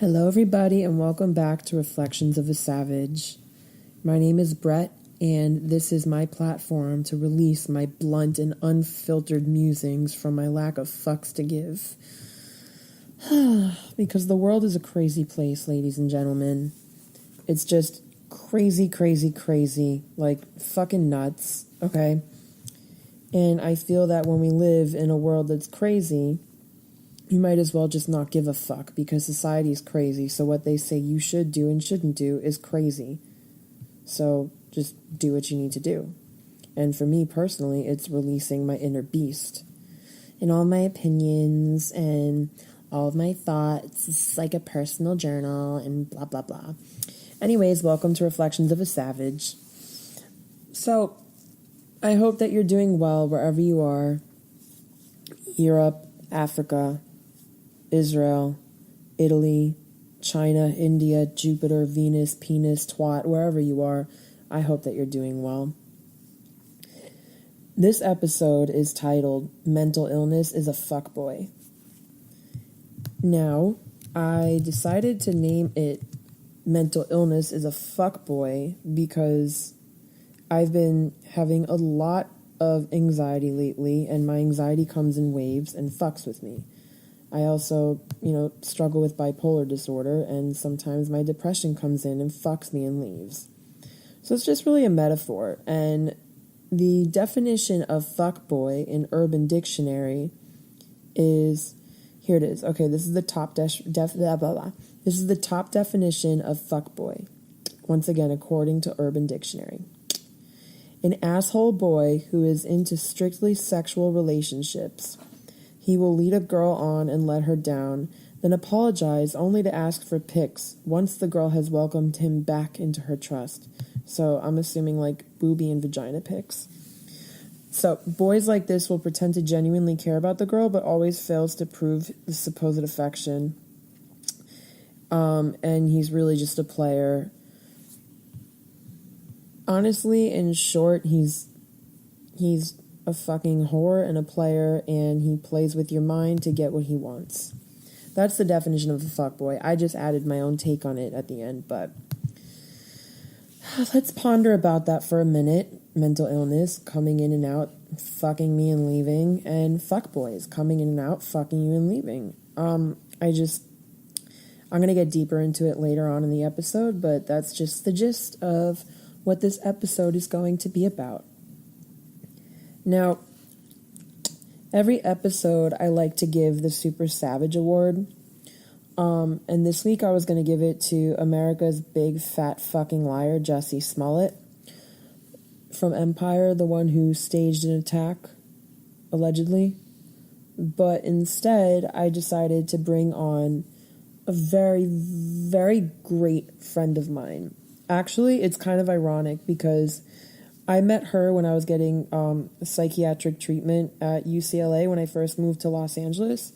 Hello, everybody, and welcome back to Reflections of a Savage. My name is Brett, and this is my platform to release my blunt and unfiltered musings from my lack of fucks to give. Because the world is a crazy place, ladies and gentlemen. It's just crazy, crazy, crazy. Like, fucking nuts, okay? And I feel that when we live in a world that's crazy, you might as well just not give a fuck because society is crazy. So what they say you should do and shouldn't do is crazy. So just do what you need to do. And for me personally, it's releasing my inner beast. And all my opinions and all of my thoughts. It's like a personal journal and blah, blah, blah. Anyways, welcome to Reflections of a Savage. So I hope that you're doing well wherever you are. Europe, Africa, Israel, Italy, China, India, Jupiter, Venus, penis, twat, wherever you are, I hope that you're doing well. This episode is titled, Mental Illness is a Fuckboy. Now, I decided to name it Mental Illness is a Fuckboy because I've been having a lot of anxiety lately, and my anxiety comes in waves and fucks with me. I also, struggle with bipolar disorder, and sometimes my depression comes in and fucks me and leaves. So it's just really a metaphor. And the definition of fuckboy in Urban Dictionary is, here it is. Okay, this is the top This is the top definition of fuckboy. Once again, according to Urban Dictionary. An asshole boy who is into strictly sexual relationships. He will lead a girl on and let her down, then apologize only to ask for pics once the girl has welcomed him back into her trust. So I'm assuming like boobie and vagina pics. So boys like this will pretend to genuinely care about the girl, but always fails to prove the supposed affection. And he's really just a player. Honestly, in short, he's a fucking whore and a player, and he plays with your mind to get what he wants. That's the definition of a fuckboy. I just added my own take on it at the end, but let's ponder about that for a minute. Mental illness, coming in and out, fucking me and leaving, and fuckboys, coming in and out, fucking you and leaving. I'm going to get deeper into it later on in the episode, but that's just the gist of what this episode is going to be about. Now, every episode I like to give the Super Savage Award, and this week I was going to give it to America's big fat fucking liar, Jussie Smollett, from Empire, the one who staged an attack, allegedly. But instead, I decided to bring on a very, very great friend of mine. Actually, it's kind of ironic because I met her when I was getting psychiatric treatment at UCLA when I first moved to Los Angeles,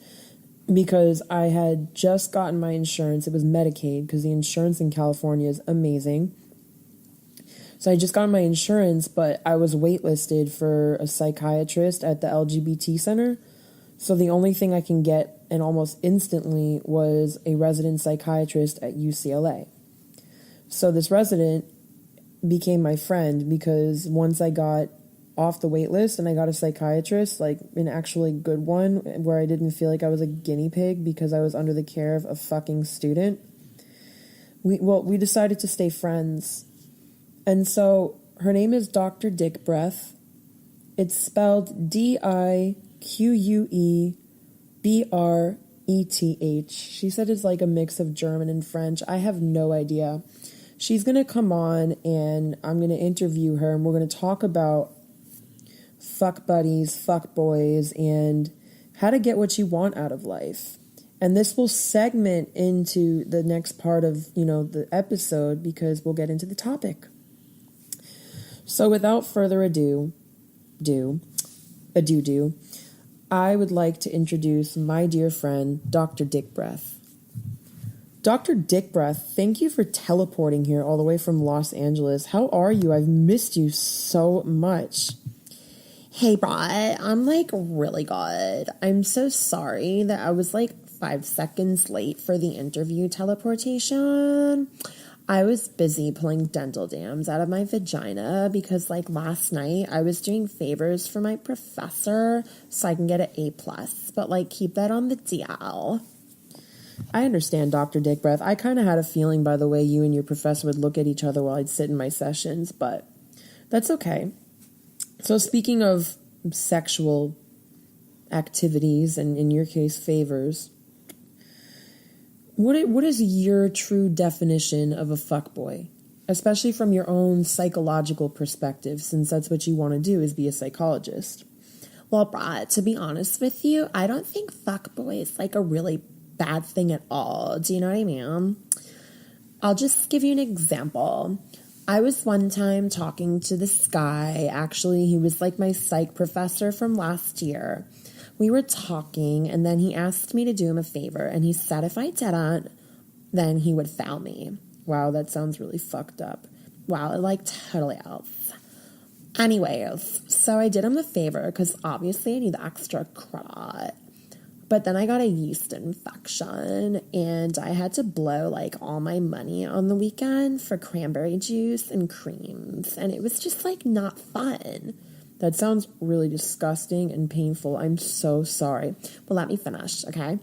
because I had just gotten my insurance. It was Medicaid, because the insurance in California is amazing. So I just got my insurance, but I was waitlisted for a psychiatrist at the LGBT center. So the only thing I can get, and almost instantly, was a resident psychiatrist at UCLA. So this resident became my friend because once I got off the wait list and I got a psychiatrist, like an actually good one, where I didn't feel like I was a guinea pig because I was under the care of a fucking student, we decided to stay friends. And so her name is Dr. Diquebreth. It's spelled Diquebreth. She said it's like a mix of German and French. I have no idea. She's going to come on and I'm going to interview her, and we're going to talk about fuck buddies, fuck boys, and how to get what you want out of life. And this will segment into the next part of, the episode, because we'll get into the topic. So without further ado, I would like to introduce my dear friend, Dr. Diquebreth. Dr. Diquebreth, thank you for teleporting here all the way from Los Angeles. How are you? I've missed you so much. Hey, Brett, I'm like really good. I'm so sorry that I was like 5 seconds late for the interview teleportation. I was busy pulling dental dams out of my vagina because like last night I was doing favors for my professor so I can get an A+, but like keep that on the DL. I understand, Dr. Diquebreth. I kind of had a feeling by the way you and your professor would look at each other while I'd sit in my sessions, but that's okay. So speaking of sexual activities, and in your case, favors, what is your true definition of a fuckboy? Especially from your own psychological perspective, since that's what you want to do is be a psychologist. Well, Brad, to be honest with you, I don't think fuckboy is like a really bad thing at all. Do you know what I mean? I'll just give you an example. I was one time talking to this guy. Actually, he was like my psych professor from last year. We were talking, and then he asked me to do him a favor, and he said if I didn't, then he would fail me. Wow, that sounds really fucked up. Wow, it like totally is. Anyways, so I did him the favor because obviously I need the extra credit. But then I got a yeast infection and I had to blow like all my money on the weekend for cranberry juice and creams. And it was just like not fun. That sounds really disgusting and painful. I'm so sorry. Well, let me finish, okay?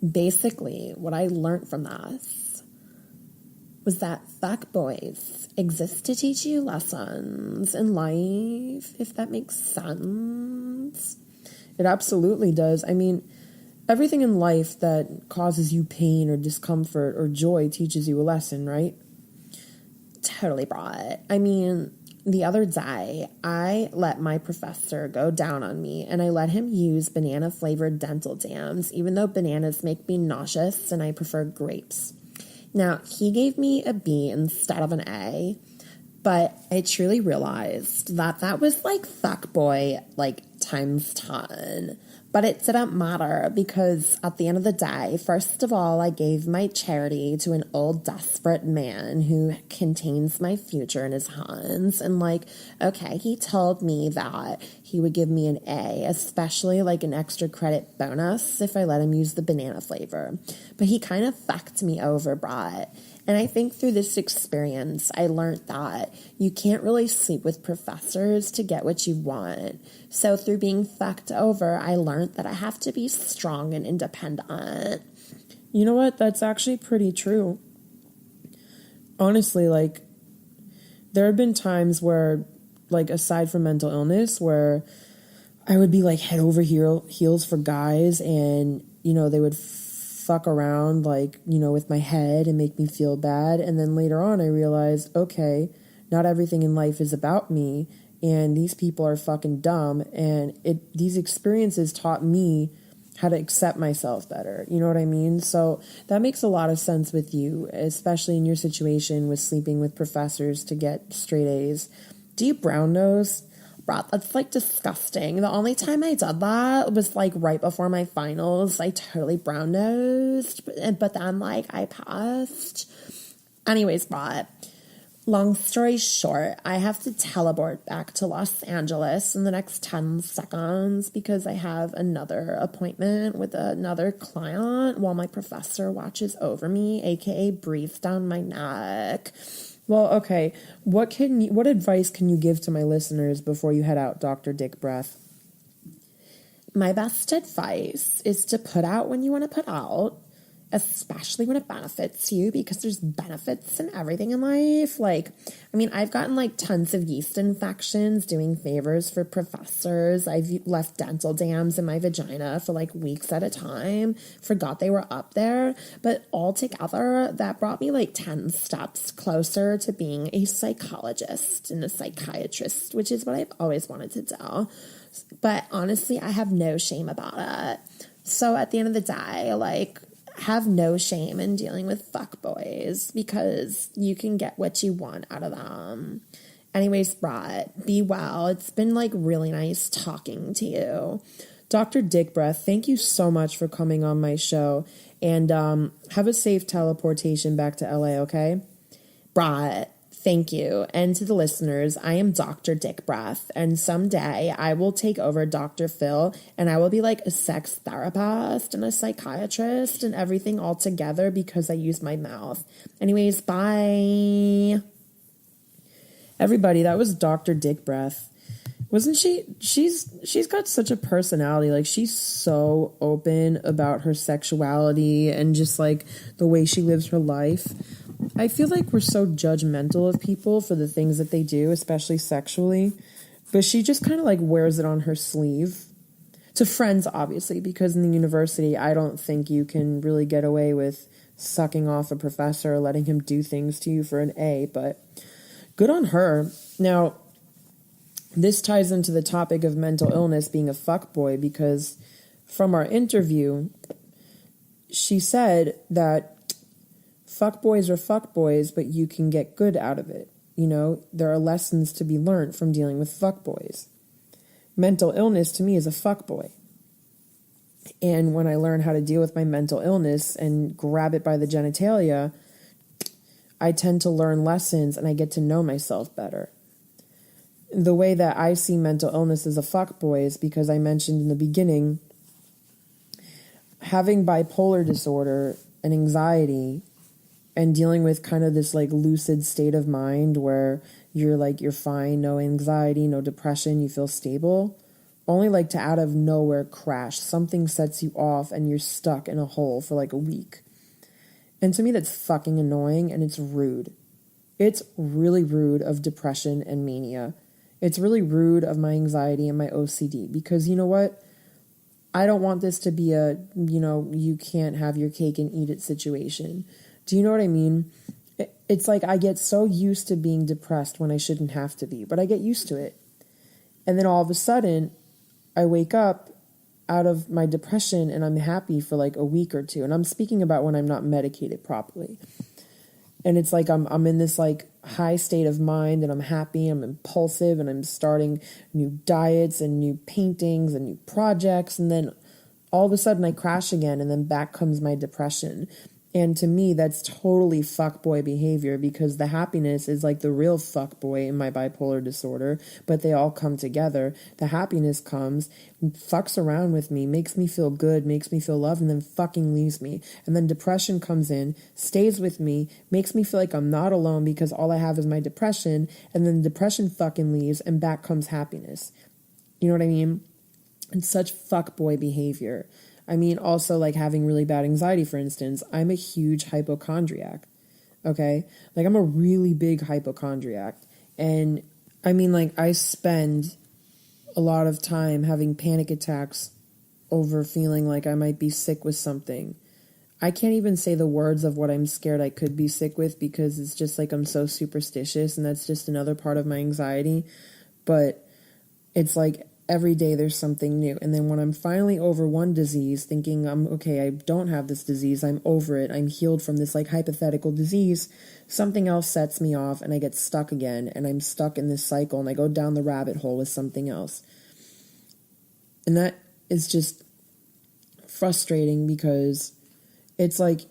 Basically, what I learned from this was that fuckboys exist to teach you lessons in life, if that makes sense. It absolutely does. I mean, everything in life that causes you pain or discomfort or joy teaches you a lesson, right? Totally, brought. I mean, the other day, I let my professor go down on me and I let him use banana-flavored dental dams, even though bananas make me nauseous and I prefer grapes. Now, he gave me a B instead of an A, but I truly realized that that was like fuckboy, like times 10. But it didn't matter because at the end of the day, first of all, I gave my charity to an old desperate man who contains my future in his hands. And like, okay, he told me that he would give me an A, especially like an extra credit bonus if I let him use the banana flavor. But he kind of fucked me over, Brett. And I think through this experience, I learned that you can't really sleep with professors to get what you want. So through being fucked over, I learned that I have to be strong and independent. You know what? That's actually pretty true. Honestly, like, there have been times where, like, aside from mental illness, where I would be, like, head over heels for guys and, you know, they would fuck around, like, you know, with my head and make me feel bad. And then later on I realized, okay, not everything in life is about me and these people are fucking dumb. And these experiences taught me how to accept myself better. You know what I mean? So that makes a lot of sense with you, especially in your situation with sleeping with professors to get straight A's. Do you brown nose? Bro, that's like disgusting. The only time I did that was like right before my finals. I totally brown nosed, but then like I passed. Anyways, bro, long story short, I have to teleport back to Los Angeles in the next 10 seconds because I have another appointment with another client while my professor watches over me, aka breathes down my neck. Well, okay, what advice can you give to my listeners before you head out, Dr. Diquebreth? My best advice is to put out when you want to put out, especially when it benefits you, because there's benefits in everything in life. Like, I mean, I've gotten like tons of yeast infections doing favors for professors. I've left dental dams in my vagina for like weeks at a time. Forgot they were up there. But altogether, that brought me like 10 steps closer to being a psychologist and a psychiatrist, which is what I've always wanted to do. But honestly, I have no shame about it. So at the end of the day, like, have no shame in dealing with fuckboys because you can get what you want out of them. Anyways, Brett, be well. It's been like really nice talking to you. Dr. Diquebreth, thank you so much for coming on my show and have a safe teleportation back to LA, okay? Brett, Thank you. And to the listeners, I am Dr. Diquebreth, and someday I will take over Dr. Phil, and I will be like a sex therapist and a psychiatrist and everything all together because I use my mouth. Anyways, bye. Everybody, that was Dr. Diquebreth. Wasn't she? She's got such a personality. Like, she's so open about her sexuality and just like the way she lives her life. I feel like we're so judgmental of people for the things that they do, especially sexually. But she just kind of like wears it on her sleeve. To friends, obviously, because in the university, I don't think you can really get away with sucking off a professor or letting him do things to you for an A. But good on her. Now, this ties into the topic of mental illness being a fuckboy, because from our interview, she said that fuckboys are fuckboys, but you can get good out of it. You know, there are lessons to be learned from dealing with fuckboys. Mental illness to me is a fuckboy. And when I learn how to deal with my mental illness and grab it by the genitalia, I tend to learn lessons and I get to know myself better. The way that I see mental illness as a fuckboy is because I mentioned in the beginning, having bipolar disorder and anxiety and dealing with kind of this like lucid state of mind where you're fine, no anxiety, no depression, you feel stable, only like to out of nowhere crash. Something sets you off and you're stuck in a hole for like a week. And to me, that's fucking annoying and it's rude. It's really rude of depression and mania. It's really rude of my anxiety and my OCD, because you know what? I don't want this to be a, you can't have your cake and eat it situation. Do you know what I mean? It's like I get so used to being depressed when I shouldn't have to be, but I get used to it. And then all of a sudden, I wake up out of my depression and I'm happy for like a week or two. And I'm speaking about when I'm not medicated properly. And it's like I'm in this like high state of mind and I'm happy, I'm impulsive, and I'm starting new diets and new paintings and new projects. And then all of a sudden I crash again, and then back comes my depression. And to me, that's totally fuckboy behavior, because the happiness is like the real fuckboy in my bipolar disorder, but they all come together. The happiness comes, fucks around with me, makes me feel good, makes me feel loved, and then fucking leaves me. And then depression comes in, stays with me, makes me feel like I'm not alone because all I have is my depression, and then depression fucking leaves, and back comes happiness. You know what I mean? It's such fuckboy behavior. I mean, also like having really bad anxiety, for instance. I'm a huge hypochondriac, okay? Like, I'm a really big hypochondriac. And I mean, like, I spend a lot of time having panic attacks over feeling like I might be sick with something. I can't even say the words of what I'm scared I could be sick with, because it's just like I'm so superstitious, and that's just another part of my anxiety. But it's like every day there's something new. And then when I'm finally over one disease, thinking I'm okay, I don't have this disease, I'm over it, I'm healed from this like hypothetical disease, something else sets me off and I get stuck again, and I'm stuck in this cycle, and I go down the rabbit hole with something else. And that is just frustrating, because it's like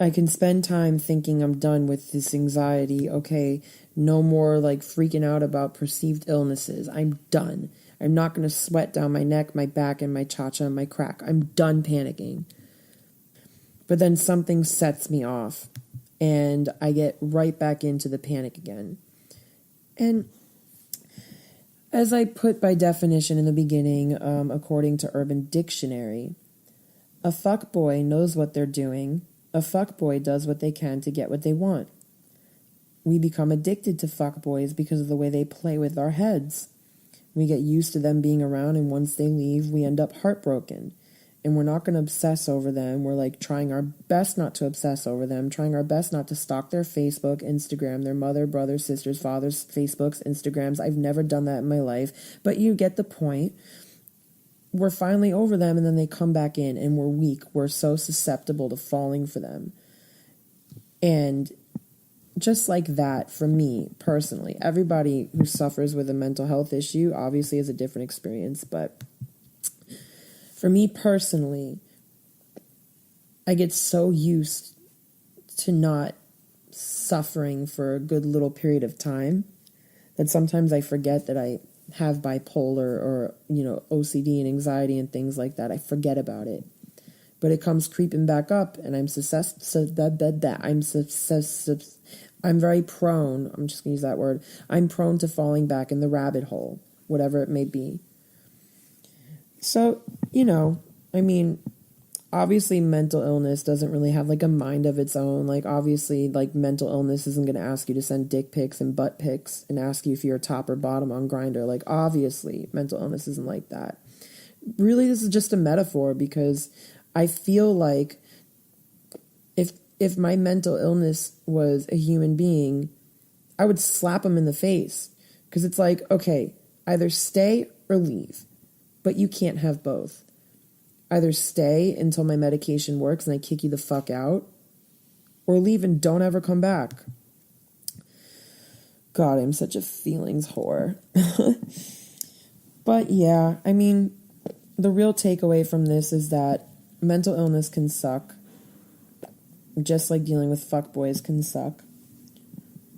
I can spend time thinking I'm done with this anxiety. Okay, no more like freaking out about perceived illnesses. I'm done. I'm not going to sweat down my neck, my back, and my cha-cha and my crack. I'm done panicking. But then something sets me off, and I get right back into the panic again. And as I put by definition in the beginning, according to Urban Dictionary, a fuckboy knows what they're doing. A fuckboy does what they can to get what they want. We become addicted to fuckboys because of the way they play with our heads. We get used to them being around, and once they leave, we end up heartbroken. And we're not going to obsess over them. We're like trying our best not to obsess over them, trying our best not to stalk their Facebook, Instagram, their mother, brother, sisters, fathers, Facebooks, Instagrams. I've never done that in my life, but you get the point. We're finally over them, and then they come back in, and we're weak. We're so susceptible to falling for them. And just like that, for me, personally, everybody who suffers with a mental health issue obviously has a different experience, but for me personally, I get so used to not suffering for a good little period of time, that sometimes I forget that I have bipolar or, OCD and anxiety and things like that. I forget about it. But it comes creeping back up, and I'm very prone, I'm just going to use that word, I'm prone to falling back in the rabbit hole, whatever it may be. So, obviously mental illness doesn't really have like a mind of its own. Like, obviously, like, mental illness isn't going to ask you to send dick pics and butt pics and ask you if you're top or bottom on Grindr. Like, obviously, mental illness isn't like that. Really, this is just a metaphor, because I feel like if my mental illness was a human being, I would slap him in the face. Because it's like, okay, either stay or leave. But you can't have both. Either stay until my medication works and I kick you the fuck out, or leave and don't ever come back. God, I'm such a feelings whore. But yeah, the real takeaway from this is that mental illness can suck, just like dealing with fuckboys can suck.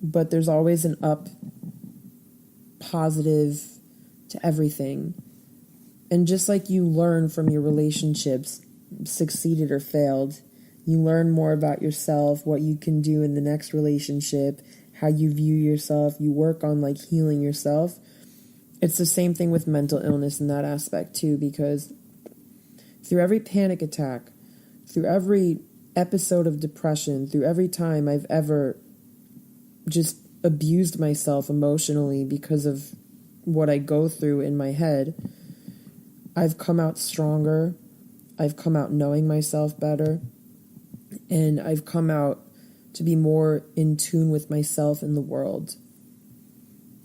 But there's always an up positive to everything. And just like you learn from your relationships, succeeded or failed, you learn more about yourself, what you can do in the next relationship, how you view yourself, you work on like healing yourself. It's the same thing with mental illness in that aspect too, because through every panic attack, through every episode of depression, through every time I've ever just abused myself emotionally because of what I go through in my head, I've come out stronger, I've come out knowing myself better, and I've come out to be more in tune with myself and the world.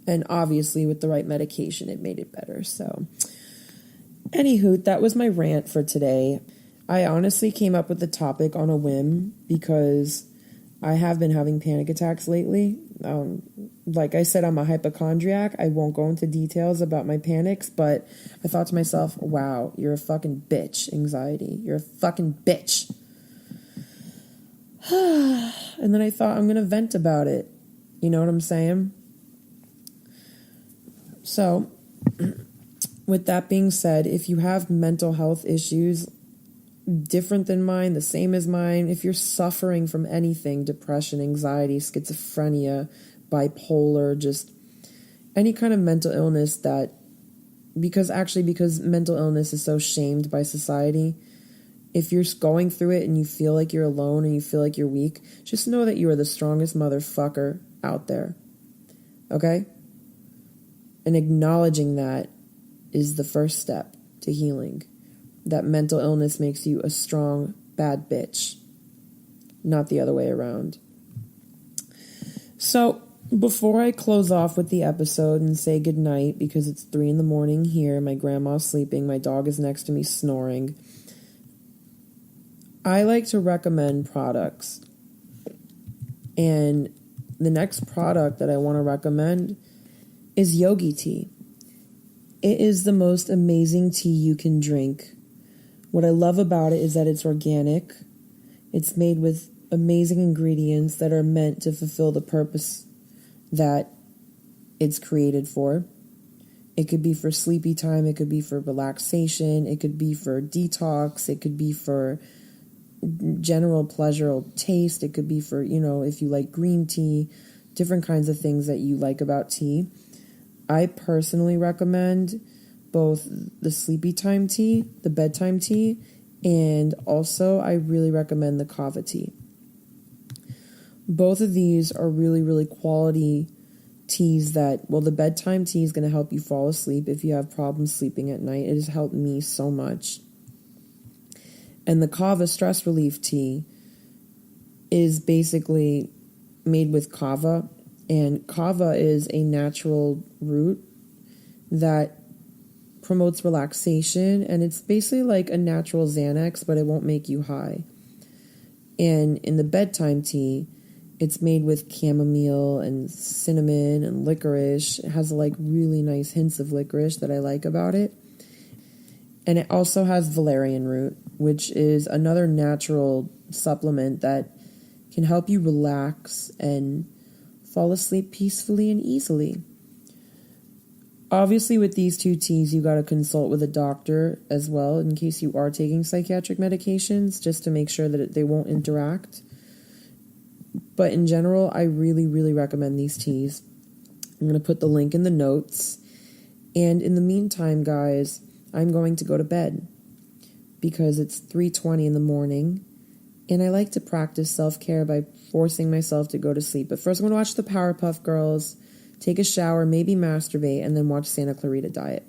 And obviously with the right medication, it made it better. So, anywho, that was my rant for today. I honestly came up with the topic on a whim because I have been having panic attacks lately. Like I said, I'm a hypochondriac. I won't go into details about my panics, but I thought to myself, wow, you're a fucking bitch, anxiety. You're a fucking bitch. And then I thought, I'm going to vent about it. You know what I'm saying? So, with that being said, if you have mental health issues different than mine, the same as mine, if you're suffering from anything, depression, anxiety, schizophrenia, bipolar, just any kind of mental illness because mental illness is so shamed by society, if you're going through it and you feel like you're alone and you feel like you're weak, just know that you are the strongest motherfucker out there. Okay? And acknowledging that is the first step to healing. That mental illness makes you a strong, bad bitch. Not the other way around. So, before I close off with the episode and say goodnight, because it's 3 a.m. here, my grandma's sleeping, my dog is next to me snoring, I like to recommend products. And the next product that I want to recommend is yogi tea. It is the most amazing tea you can drink. What I love about it is that it's organic. It's made with amazing ingredients that are meant to fulfill the purpose that it's created for. It could be for sleepy time. It could be for relaxation. It could be for detox. It could be for general pleasurable taste. It could be for, if you like green tea, different kinds of things that you like about tea. I personally recommend both the sleepy time tea, the bedtime tea, and also I really recommend the kava tea. Both of these are really, really quality teas the bedtime tea is going to help you fall asleep if you have problems sleeping at night. It has helped me so much. And the kava stress relief tea is basically made with kava, and kava is a natural root that promotes relaxation, and it's basically like a natural Xanax, but it won't make you high. And in the bedtime tea, it's made with chamomile and cinnamon and licorice. It has like really nice hints of licorice that I like about it. And it also has valerian root, which is another natural supplement that can help you relax and fall asleep peacefully and easily. Obviously, with these 2 teas, you got to consult with a doctor as well in case you are taking psychiatric medications, just to make sure that they won't interact. But in general, I really, really recommend these teas. I'm going to put the link in the notes. And in the meantime, guys, I'm going to go to bed because it's 3:20 in the morning. And I like to practice self-care by forcing myself to go to sleep. But first, I'm going to watch the Powerpuff Girls, take a shower, maybe masturbate, and then watch Santa Clarita Diet.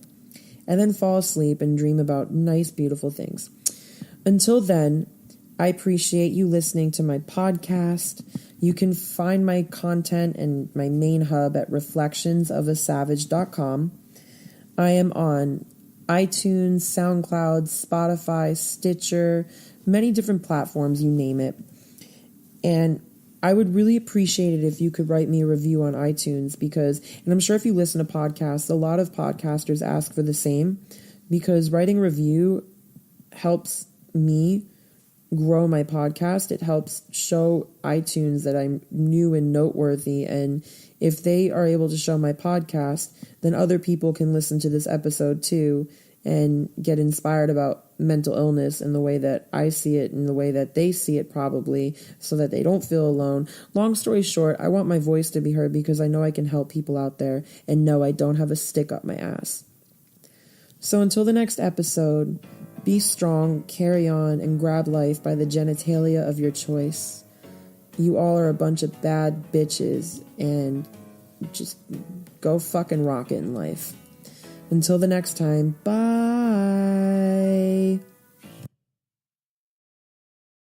And then fall asleep and dream about nice, beautiful things. Until then, I appreciate you listening to my podcast. You can find my content and my main hub at reflectionsofasavage.com. I am on iTunes, SoundCloud, Spotify, Stitcher, many different platforms, you name it. And I would really appreciate it if you could write me a review on iTunes because, and I'm sure if you listen to podcasts, a lot of podcasters ask for the same because writing a review helps me grow my podcast. It helps show iTunes that I'm new and noteworthy. And if they are able to show my podcast, then other people can listen to this episode too and get inspired about mental illness in the way that I see it, in the way that they see it probably, so that they don't feel alone. Long story short, I want my voice to be heard because I know I can help people out there, and no, I don't have a stick up my ass. So until the next episode, be strong, carry on, and grab life by the genitalia of your choice. You all are a bunch of bad bitches, and just go fucking rock it in life. Until the next time, bye.